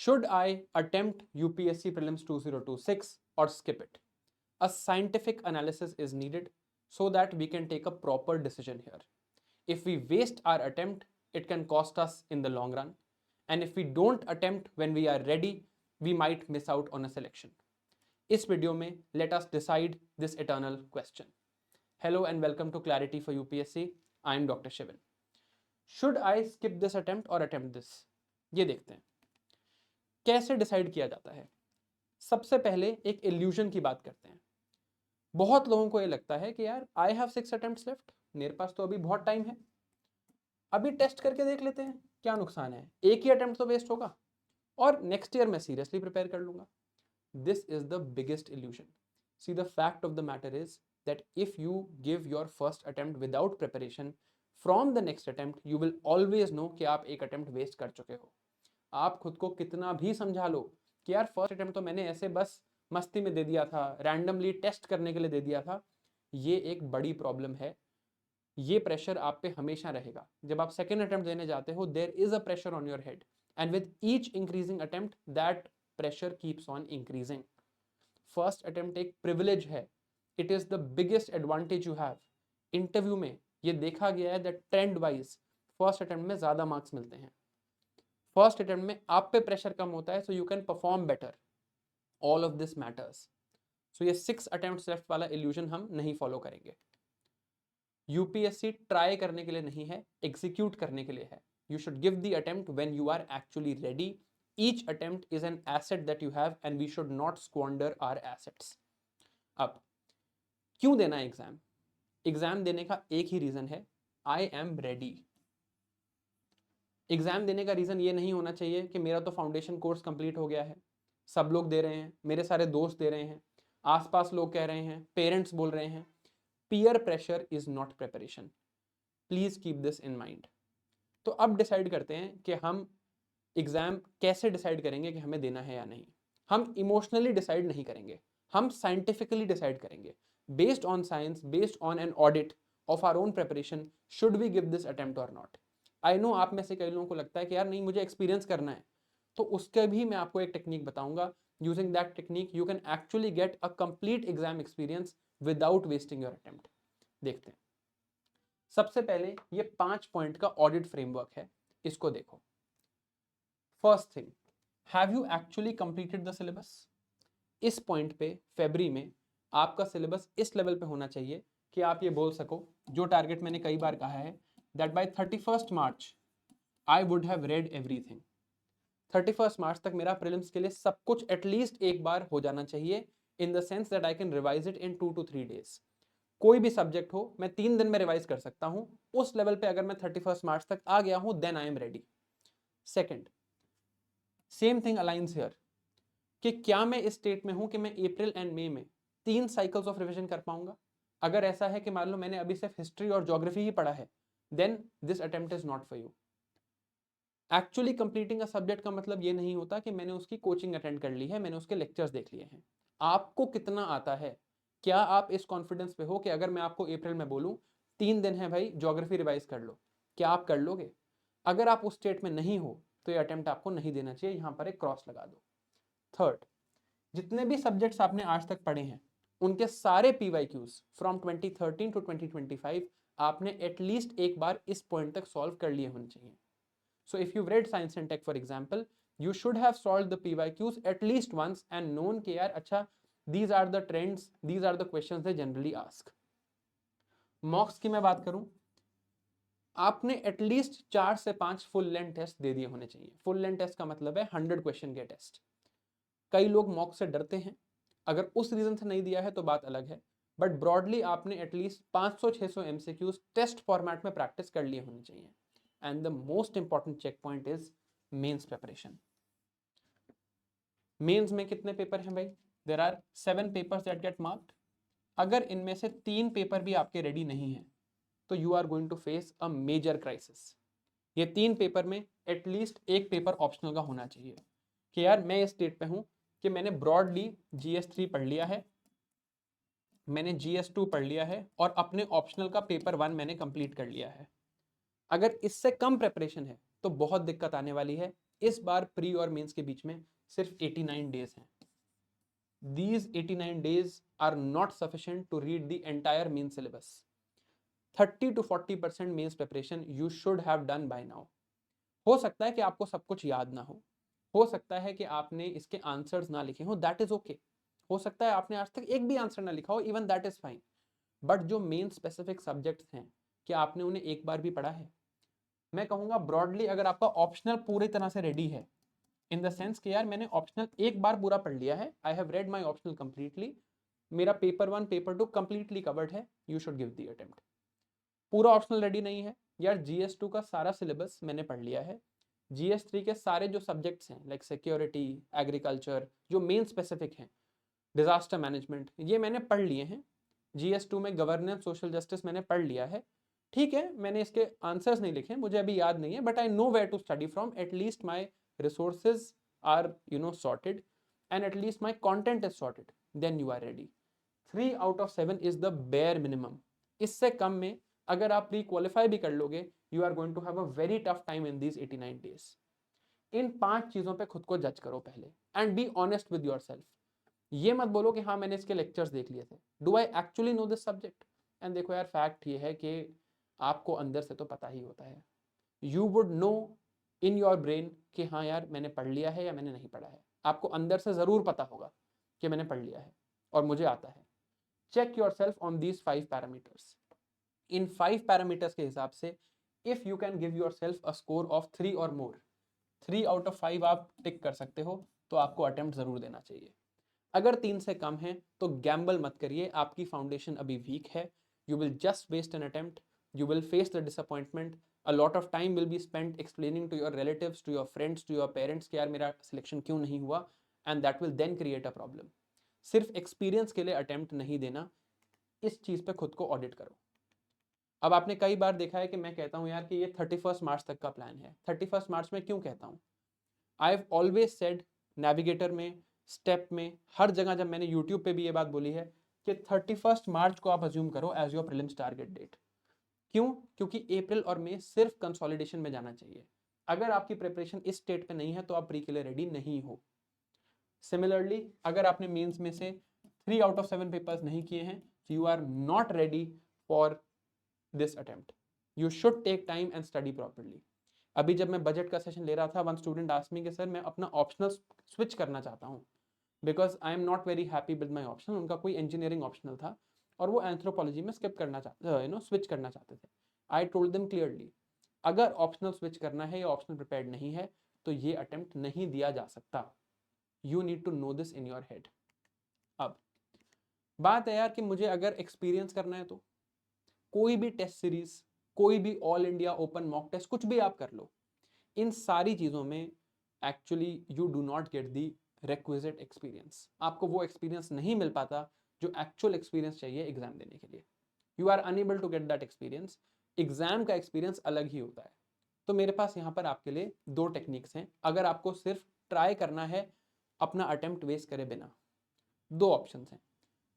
Should I attempt UPSC Prelims 2026 or skip it? A scientific analysis is needed so that we can take a proper decision here. If we waste our attempt, it can cost us in the long run. And if we don't attempt when we are ready, we might miss out on a selection. इस video में let us decide this eternal question. Hello and welcome to Clarity for UPSC. I am Dr. Shivan. Should I skip this attempt or attempt this? ये देखते हैं कैसे decide किया जाता है। सबसे पहले एक इल्यूजन की बात करते हैं। बहुत लोगों को ये लगता है कि यार आई हैव 6 अटेम्प्ट्स लेफ्ट, मेरे पास तो अभी बहुत टाइम है, अभी टेस्ट करके देख लेते हैं क्या नुकसान है, एक ही अटेम्प्ट तो वेस्ट होगा और नेक्स्ट ईयर मैं सीरियसली प्रिपेयर कर लूंगा। This is the biggest illusion. See the fact of the matter is that if you give your first attempt without preparation, from the next attempt you will always no कि आप एक attempt waste कर चुके हो। आप खुद को कितना भी समझा लो कि यार फर्स्ट अटेम्प्ट तो मैंने ऐसे बस मस्ती में दे दिया था, रैंडमली टेस्ट करने के लिए दे दिया था, ये एक बड़ी प्रॉब्लम है। ये प्रेशर आप पे हमेशा रहेगा। जब आप सेकेंड अटेम्प्ट देने जाते हो, there is a pressure on your head and with each increasing attempt that pressure keeps on increasing. First attempt एक प्रिविलेज है, it is the biggest advantage you have. Interview में ये देखा गया है that trend wise first attempt में ज्यादा marks मिलते हैं। फर्स्ट अटेम्प्ट में आप पे प्रेशर कम होता है, so you can perform better. All of this matters. So ये 6 अटेम्प्ट्स लेफ्ट वाला इल्यूजन हम नहीं फॉलो करेंगे। यूपीएससी ट्राई करने के लिए नहीं है, एग्जीक्यूट करने के लिए है। You should give the attempt when you are actually ready. Each attempt is an asset that you have and we should not squander our assets. अब क्यों देना है एग्जाम? एग्जाम देने का एक ही रीजन है, आई एम रेडी। एग्जाम देने का रीजन ये नहीं होना चाहिए कि मेरा तो फाउंडेशन कोर्स कंप्लीट हो गया है, सब लोग दे रहे हैं, मेरे सारे दोस्त दे रहे हैं, आसपास लोग कह रहे हैं, पेरेंट्स बोल रहे हैं। Peer pressure is not preparation. Please keep this in mind. तो अब डिसाइड करते हैं कि हम एग्जाम कैसे डिसाइड करेंगे कि हमें देना है या नहीं। हम इमोशनली डिसाइड नहीं करेंगे, हम साइंटिफिकली डिसाइड करेंगे। Based on science, based on an audit of our own preparation, should we give this attempt और नॉट। आई नो आप में से कई लोगों को लगता है कि यार नहीं, मुझे एक्सपीरियंस करना है, तो उसके भी मैं आपको एक टेक्निक बताऊंगा। Using that technique you can actually get a complete exam experience without wasting your attempt. देखते हैं। सबसे पहले ये 5 पॉइंट का ऑडिट फ्रेमवर्क है, इसको देखो। First thing, have you actually completed the syllabus? इस पॉइंट पे फरवरी में आपका सिलेबस इस लेवल पे होना चाहिए कि आप ये बोल सको, जो टारगेट मैंने कई बार कहा है, that by 31st March I would have read everything. 31st मार्च तक मेरा प्रीलिम्स के लिए सब कुछ एटलीस्ट एक बार हो जाना चाहिए, in the sense that I can revise it in 2 to 3 days। कोई भी सब्जेक्ट हो मैं 3 दिन में रिवाइज कर सकता हूं। उस लेवल पे अगर मैं 31st मार्च तक आ गया हूं, then I am ready. Second, same thing aligns here कि क्या मैं इस स्टेट में हूं कि मैं अप्रैल एंड मई में 3 साइकिल्स ऑफ रिविजन कर पाऊंगा? अगर ऐसा है कि मान लो मैंने अभी सिर्फ हिस्ट्री और ज्योग्राफी ही पढ़ा है, then this attempt is not for you. Actually completing a subject का मतलब ये नहीं होता कि मैंने उसकी कोचिंग अटेंड कर ली है, मैंने उसके लेक्चर्स देख लिए हैं। आपको कितना आता है? क्या आप इस कॉन्फिडेंस पे हो कि अगर मैं आपको अप्रैल में बोलूं 3 दिन है भाई, ज्योग्राफी रिवाइज कर लो, क्या आप कर लोगे? अगर आप उस स्टेट में नहीं हो तो ये अटेम्प्ट आपको नहीं देना चाहिए, यहां पर एक क्रॉस लगा दो। थर्ड, जितने भी सब्जेक्ट्स आपने आज तक पढ़े हैं उनके सारे PYQs फ्रॉम 2013 टू 2025 आपने एटलीस्ट एक बार इस पॉइंट तक सॉल्व कर लिए होने चाहिए। So if you read science and tech for example, you should have solved the PYQs at least once and known के यार अच्छा these are the trends, these are the questions they generally ask. Mocks की मैं बात करूं, आपने at least 4 से 5 full length test दे दिए होने चाहिए। फुल लेंथ टेस्ट का मतलब है 100 क्वेश्चन के टेस्ट। कई लोग मॉक से डरते हैं, अगर उस रीजन से नहीं दिया है तो बात अलग है, बट ब्रॉडली आपने एटलीस्ट 500-600 MCQs टेस्ट फॉर्मेट में प्रैक्टिस कर लिए होने चाहिए। And the most important checkpoint is mains preparation. Mains में कितने पेपर हैं भाई? There are 7 papers that get marked. अगर इनमें से 3 पेपर भी आपके रेडी नहीं है तो you are going to face a major crisis. ये 3 पेपर में एटलीस्ट एक पेपर ऑप्शनल का होना चाहिए कि यार मैं इस स्टेट पे हूं कि मैंने ब्रॉडली GS3 पढ़ लिया है, मैंने GS2 पढ़ लिया है और अपने ऑप्शनल का पेपर 1 मैंने कंप्लीट कर लिया है। अगर इससे कम प्रिपरेशन है तो बहुत दिक्कत आने वाली है। इस बार प्री और मेंस के बीच में सिर्फ 89 डेज हैं. These 89 days are not sufficient to read the entire main syllabus. 30 to 40% mains preparation you should have done by now. हो सकता है कि आपको सब कुछ याद ना हो सकता है कि आपने इसके आंसर्स ना लिखे हो, दैट इज ओके. हो सकता है आपने आज तक एक भी आंसर ना लिखा हो, even that is fine. But जो मेन स्पेसिफिक सब्जेक्ट्स हैं, क्या आपने उन्हें एक बार भी पढ़ा है? मैं कहूंगा ब्रॉडली, अगर आपका ऑप्शनल पूरी तरह से रेडी है, इन द सेंस कि यार मैंने ऑप्शनल एक बार पूरा पढ़ लिया है, I have read my optional completely, मेरा पेपर 1 पेपर 2 कंप्लीटली कवर्ड है, you should give the attempt. पूरा ऑप्शनल रेडी नहीं है, यार GS2 का सारा सिलेबस मैंने पढ़ लिया है, GS3 के सारे जो सब्जेक्ट्स हैं लाइक सिक्योरिटी, एग्रीकल्चर, जो मेन स्पेसिफिक हैं, डिजास्टर मैनेजमेंट, ये मैंने पढ़ लिए हैं. GS2 में गवर्नेंस, सोशल जस्टिस मैंने पढ़ लिया है. ठीक है, मैंने इसके आंसर्स नहीं लिखे, मुझे अभी याद नहीं है, but I know where to study from. At least my resources are sorted and at least my content is sorted, then you are ready. 3 out of 7 is the bare minimum. इससे कम में अगर आप प्री क्वालिफाई भी कर लोगे, you are going to have a very tough time in these 89 days. इन 5 चीजों पे खुद को जज करो पहले and be honest with yourself. ये मत बोलो कि हाँ मैंने इसके लेक्चर्स देख लिए थे. Do I actually know this subject? And देखो यार, फैक्ट ये है कि आपको अंदर से तो पता ही होता है. You would know in your brain कि हाँ यार मैंने पढ़ लिया है या मैंने नहीं पढ़ा है. आपको अंदर से जरूर पता होगा कि मैंने पढ़ लिया है और मुझे आता है. चेक योर सेल्फ ऑन दीज 5 पैरामीटर्स. इन 5 पैरामीटर्स के हिसाब से इफ यू कैन गिव योर सेल्फ a score of 3 or more, 3 out of 5 आप टिक कर सकते हो, तो आपको अटेम्प्ट जरूर देना चाहिए. अगर 3 से कम है तो गैम्बल मत करिए, आपकी फाउंडेशन अभी वीक है. You will just waste an attempt, you will face the disappointment. A lot of time will be spent explaining to your relatives, to your friends, to your parents कि यार मेरा selection क्यों नहीं हुआ, and that will then create a problem. सिर्फ experience के लिए attempt नहीं देना, इस चीज पे खुद को ऑडिट करो. अब आपने कई बार देखा है कि मैं कहता हूं यार कि ये 31 मार्च तक का प्लान है. 31 मार्च में क्यों कहता हूं? I have always said, navigator में, स्टेप में, हर जगह जब मैंने यूट्यूब पे भी ये बात बोली है कि 31 मार्च को आप अज्यूम करो as your prelims target date. क्यों? क्योंकि अप्रैल और मई सिर्फ कंसोलिडेशन में जाना चाहिए. अगर आपकी प्रिपरेशन इस स्टेट पे नहीं है तो आप प्री के लिए रेडी नहीं हो. सिमिलरली अगर आपने मेंस में से 3 out of 7 पेपर्स नहीं किए हैं, you are not ready for this attempt. You should take time and study properly. अभी जब मैं बजट का सेशन ले रहा था, वन स्टूडेंट आस्क्ड मी कि सर मैं अपना ऑप्शनल स्विच करना चाहता हूँ because I am not very happy with my option. उनका कोई इंजीनियरिंग ऑप्शनल था और वो एंथ्रोपोलॉजी में स्किप करना चाहते, स्विच करना चाहते थे. आई टोल्ड देम क्लियरली, अगर ऑप्शनल स्विच करना है या ऑप्शनल प्रिपेयर्ड नहीं है तो ये अटेम्प्ट नहीं दिया जा सकता. You need to know this in your head. अब बात है यार कि मुझे अगर एक्सपीरियंस करना है तो कोई भी टेस्ट सीरीज, कोई भी all India open mock test, कुछ भी आप कर लो, इन सारी चीजों में actually you do not get the requisite experience. आपको वो एक्सपीरियंस नहीं मिल पाता जो एक्चुअल एक्सपीरियंस चाहिए एग्जाम देने के लिए. You are unable to get that experience. Exam का एक्सपीरियंस अलग ही होता है. तो मेरे पास यहाँ पर आपके लिए 2 टेक्निक्स हैं. अगर आपको सिर्फ ट्राई करना है अपना अटेम्प्ट वेस्ट करे बिना, 2 ऑप्शंस हैं.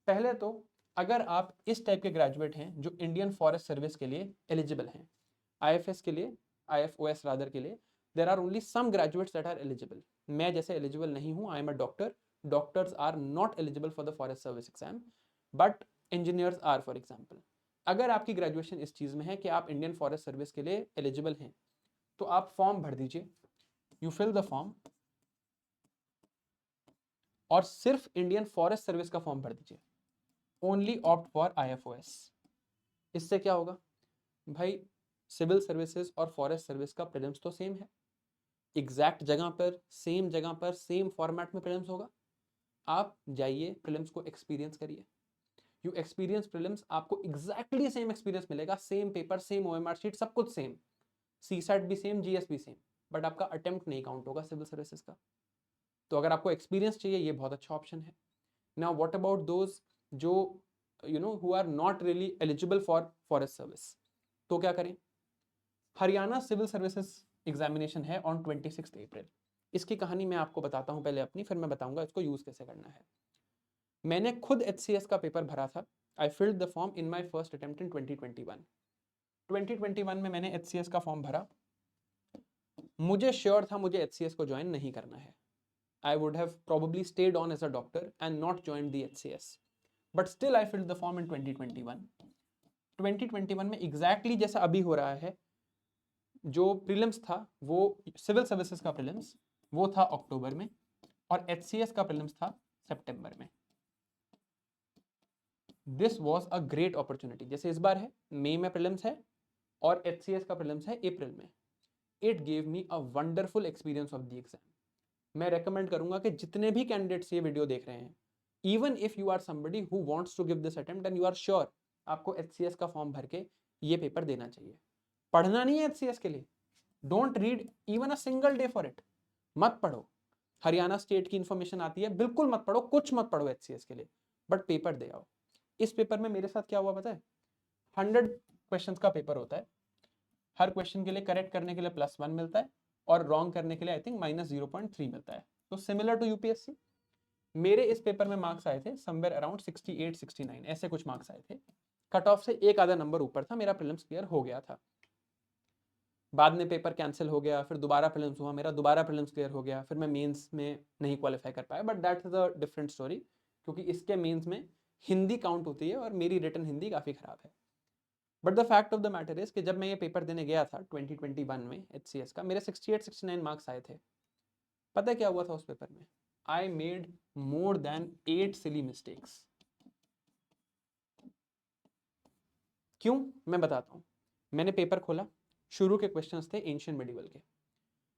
पहले तो अगर आप इस टाइप के ग्रेजुएट हैं जो इंडियन फॉरेस्ट सर्विस के लिए एलिजिबल हैं, IFS के लिए, IFOS रादर के लिए, there are only some graduates that are eligible. मैं जैसे एलिजिबल नहीं हूँ, I am a doctor. Doctors are not eligible for the forest service exam, but engineers are, for example. अगर आपकी ग्रेजुएशन इस चीज में है कि आप इंडियन फॉरेस्ट सर्विस के लिए एलिजिबल हैं, तो आप फॉर्म भर दीजिए. यू फिल द फॉर्म और सिर्फ इंडियन फॉरेस्ट सर्विस का फॉर्म भर दीजिए. Only opt for IFOS. इससे क्या होगा भाई, सिविल सर्विसेज और फॉरेस्ट सर्विस का प्रीलिम्स तो सेम है, एग्जैक्ट जगह पर, सेम जगह पर, सेम फॉर्मेट में प्रीलिम्स होगा. आप जाइए प्रीलिम्स को एक्सपीरियंस करिए. यू एक्सपीरियंस प्रीलिम्स, आपको एग्जैक्टली सेम एक्सपीरियंस मिलेगा, same paper, same OMR sheet, सब कुछ सेम, CSAT भी सेम, GS भी सेम, बट आपका अटेम्प्ट नहीं काउंट होगा सिविल सर्विसेज का. तो अगर आपको एक्सपीरियंस चाहिए, ये बहुत अच्छा ऑप्शन है. नाउ व्हाट अबाउट दोज जो who are not really eligible for forest service, तो क्या करें? हरियाणा सिविल सर्विसेज एग्जामिनेशन है ऑन 26 अप्रैल. इसकी कहानी मैं आपको बताता हूं पहले अपनी, फिर मैं बताऊंगा इसको यूज कैसे करना है. मैंने खुद HCS का पेपर भरा था. I filled the form in my first attempt in 2021. 2021 में मैंने HCS का फॉर्म भरा. मुझे श्योर था मुझे HCS को ज्वाइन नहीं करना है. I would have probably stayed on as a doctor and not joined the HCS. But still I filled the form in 2021. 2021 में exactly जैसा अभी हो रहा है, जो प्रीलिम्स था वो सिविल सर्विसेज का प्रीलिम्स वो था अक्टूबर में और HCS का प्रीलिम्स था सितंबर में. This was a great opportunity. जैसे इस बार है मई में प्रीलिम्स है और HCS का प्रीलिम्स है अप्रैल में. It gave me a wonderful experience of the exam. मैं रेकमेंड करूंगा कि जितने भी कैंडिडेट्स ये वीडियो देख रहे हैं, even if you are somebody who wants to give this attempt and you are sure आपको HCS का फॉर्म भर के ये पेपर देना चाहिए. पढ़ना नहीं है HCS के लिए, don't read even a single day for it. मत पढ़ो. हरियाणा स्टेट की इंफॉर्मेशन आती है, बिल्कुल मत पढ़ो, कुछ मत पढ़ो HCS के लिए, बट पेपर दे आओ. इस पेपर में मेरे साथ क्या हुआ पता है? 100 क्वेश्चंस का पेपर होता है. हर क्वेश्चन के लिए करेक्ट करने के लिए +1 मिलता है और रॉन्ग करने के लिए आई थिंक -0.3 मिलता है. तो सिमिलर टू यूपीएससी. मेरे इस पेपर में मार्क्स आए थे समवेयर अराउंड 68-69, ऐसे कुछ मार्क्स आए थे. कट ऑफ से एक आधा नंबर ऊपर था. मेरा प्रीलिम्स क्लियर हो गया था. बाद में पेपर कैंसिल हो गया, फिर दोबारा प्रीलिम्स हुआ, मेरा दोबारा प्रीलिम्स क्लियर हो गया, फिर मैं मेंस में नहीं क्वालिफाई कर पाया. But that is a different story, क्योंकि इसके मेंस में हिंदी काउंट होती है और मेरी रिटन हिंदी काफ़ी खराब है. But the fact of the matter is कि जब मैं ये पेपर देने गया था 2021 में HCS का, मेरे 68-69 मार्क्स आए थे. पता है क्या हुआ था उस पेपर में? I made more than 8 silly mistakes. क्यों? मैं बताता हूँ. मैंने पेपर खोला, शुरू के क्वेश्चंस थे एंशिएंट मेडिवल के.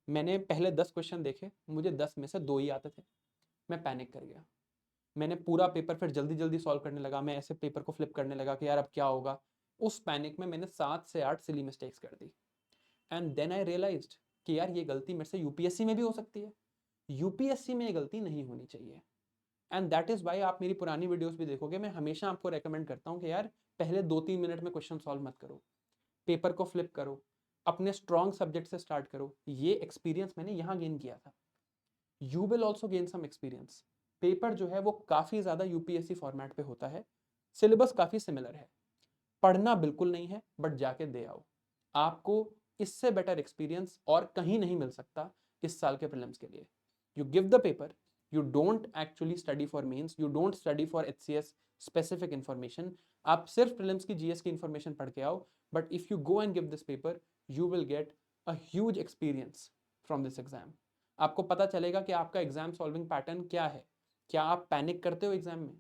मैंने पहले 10 क्वेश्चन देखे, मुझे 10 में से 2 ही आते थे. मैं पैनिक कर गया. मैंने पूरा पेपर फिर जल्दी जल्दी सॉल्व करने लगा. मैं ऐसे पेपर को फ्लिप करने लगा कि यार अब क्या होगा. उस पैनिक में मैंने 7 से 8 सिली मिस्टेक्स कर दी. एंड देन आई रियलाइज्ड कि यार ये गलती मेरे से यूपीएससी में भी हो सकती है. यूपीएससी में ये गलती नहीं होनी चाहिए. एंड दैट इज वाई आप मेरी पुरानी वीडियोस भी देखोगे, मैं हमेशा आपको रेकमेंड करता हूँ कि यार पहले 2-3 मिनट में क्वेश्चन सॉल्व मत करो, पेपर को फ्लिप करो, अपने स्ट्रॉन्ग सब्जेक्ट से स्टार्ट करो. ये एक्सपीरियंस मैंने यहाँ गेन किया था. You will also gain some experience. Paper जो है वो काफ़ी ज़्यादा यूपीएससी फॉर्मेट पे होता है. सिलेबस काफ़ी सिमिलर है. पढ़ना बिल्कुल नहीं है, बट जाके दे आओ. आपको इससे बेटर एक्सपीरियंस और कहीं नहीं मिल सकता इस साल के प्रीलिम्स के लिए. You give the paper, you don't actually study for mains, you don't study for HCS specific information. आप सिर्फ प्रीलिम्स की GS की इन्फॉर्मेशन पढ़ के आओ. But if you go and give this paper, you will get a huge experience from this exam. आपको पता चलेगा कि आपका एग्जाम सॉल्विंग पैटर्न क्या है. क्या आप पैनिक करते हो एग्जाम में?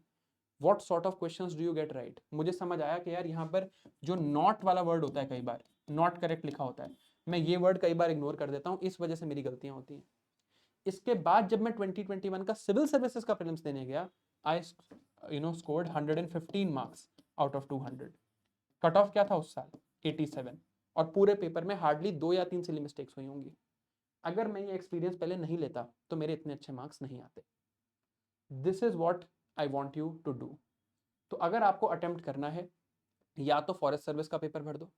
What sort of questions do you get right? मुझे समझ आया कि यार यहाँ पर जो नॉट वाला वर्ड होता है, कई बार नॉट करेक्ट लिखा होता है, मैं ये वर्ड कई बार इग्नोर कर देता हूँ, इस वजह से मेरी गलतियां होती हैं. इसके बाद जब मैं 2021 का सिविल सर्विसेज का प्रीलिम्स देने गया, I scored 115 marks out of 200. Cut off क्या था उस साल? 87. और पूरे पेपर में हार्डली 2 या 3 सिली मिस्टेक्स हुई होंगी. अगर मैं ये एक्सपीरियंस पहले नहीं लेता तो मेरे इतने अच्छे मार्क्स नहीं आते. This is what I want you to do. तो अगर आपको अटेम्प्ट करना है, या तो फॉरेस्ट सर्विस का पेपर भर दो.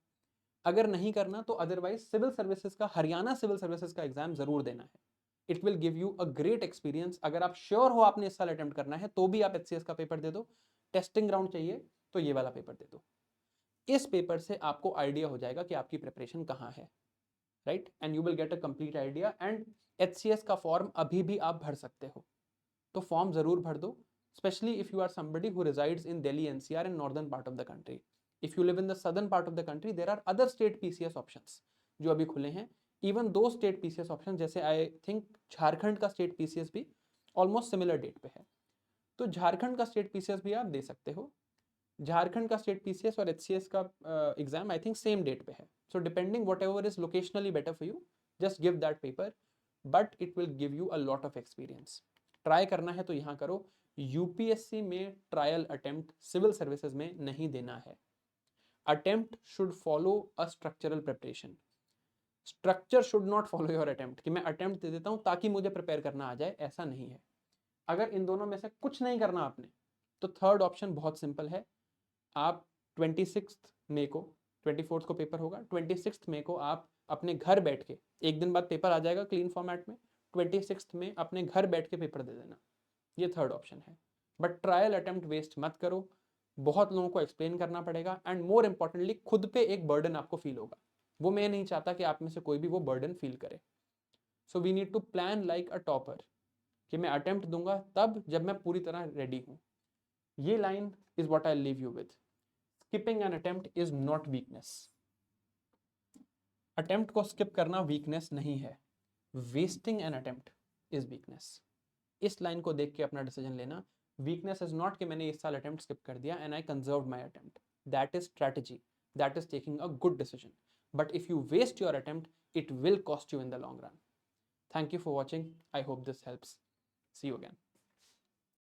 अगर नहीं करना तो अदरवाइज सिविल सर्विसेज का, हरियाणा सिविल सर्विसेज का एग्जाम जरूर देना है. It will give you a great experience. अगर आप श्योर हो आपने इस साल अटेम्प्ट करना है तो भी आप HCS का पेपर दे दो. टेस्टिंग ग्राउंड चाहिए तो ये वाला पेपर दे दो. इस पेपर से आपको आइडिया हो जाएगा कि आपकी प्रिपरेशन कहाँ है, right? And you will get a complete idea. And HCS का फॉर्म अभी भी आप भर सकते हो, तो फॉर्म जरूर भर दो. Especially if you are somebody who resides in Delhi NCR and northern part of the country. If you live in the southern part of the country, there are other state PCS options जो अभी खुले हैं. Even those state PCS options, जैसे I think Jharkhand का state PCS भी almost similar date पे है, तो झारखंड का state PCS भी आप दे सकते हो. झारखंड का state PCS और HCS का exam I think same date पे है. So depending whatever is locationally better for you, just give that paper, but it will give you a lot of experience. Try करना है तो यहाँ करो. यूपीएससी में ट्रायल अटेम्प्ट सिविल सर्विसेज में नहीं देना है. Attempt should follow a structural preparation. Structure should not follow your attempt कि मैं अटेम्प्ट दे देता हूं ताकि मुझे प्रिपेयर करना आ जाए, ऐसा नहीं है. अगर इन दोनों में से कुछ नहीं करना आपने, तो थर्ड ऑप्शन बहुत सिंपल है. आप 26 मई को, 24 को पेपर होगा, 26 मई को आप अपने घर बैठ के, एक दिन बाद पेपर आ जाएगा क्लीन फॉर्मेट में, 26 में अपने घर बैठ के पेपर दे देना. ये थर्ड ऑप्शन है. बट ट्रायल अटेम्प्ट वेस्ट मत करो. बहुत लोगों को एक्सप्लेन करना पड़ेगा एंड मोर इंपॉर्टेंटली खुद पे एक बर्डन आपको फील होगा. वो मैं नहीं चाहता कि आप में से कोई भी वो बर्डन फील करे. So we need to plan like a topper, कि मैं अटेम्प्ट दूंगा तब जब मैं पूरी तरह रेडी हूँ. ये line is what I leave you with. Skipping an attempt is not weakness. Attempt को स्किप करना वीकनेस नहीं है. Wasting an attempt is weakness. इस लाइन को देख के अपना डिसीजन लेना. वीकनेस इज नॉट कि मैंने इस साल अटेम्प्ट स्किप कर दिया and I conserve my attempt. That is strategy. That is taking a good decision. But if you waste your attempt, it will cost you in the long run. Thank you for watching. I hope this helps. See you again.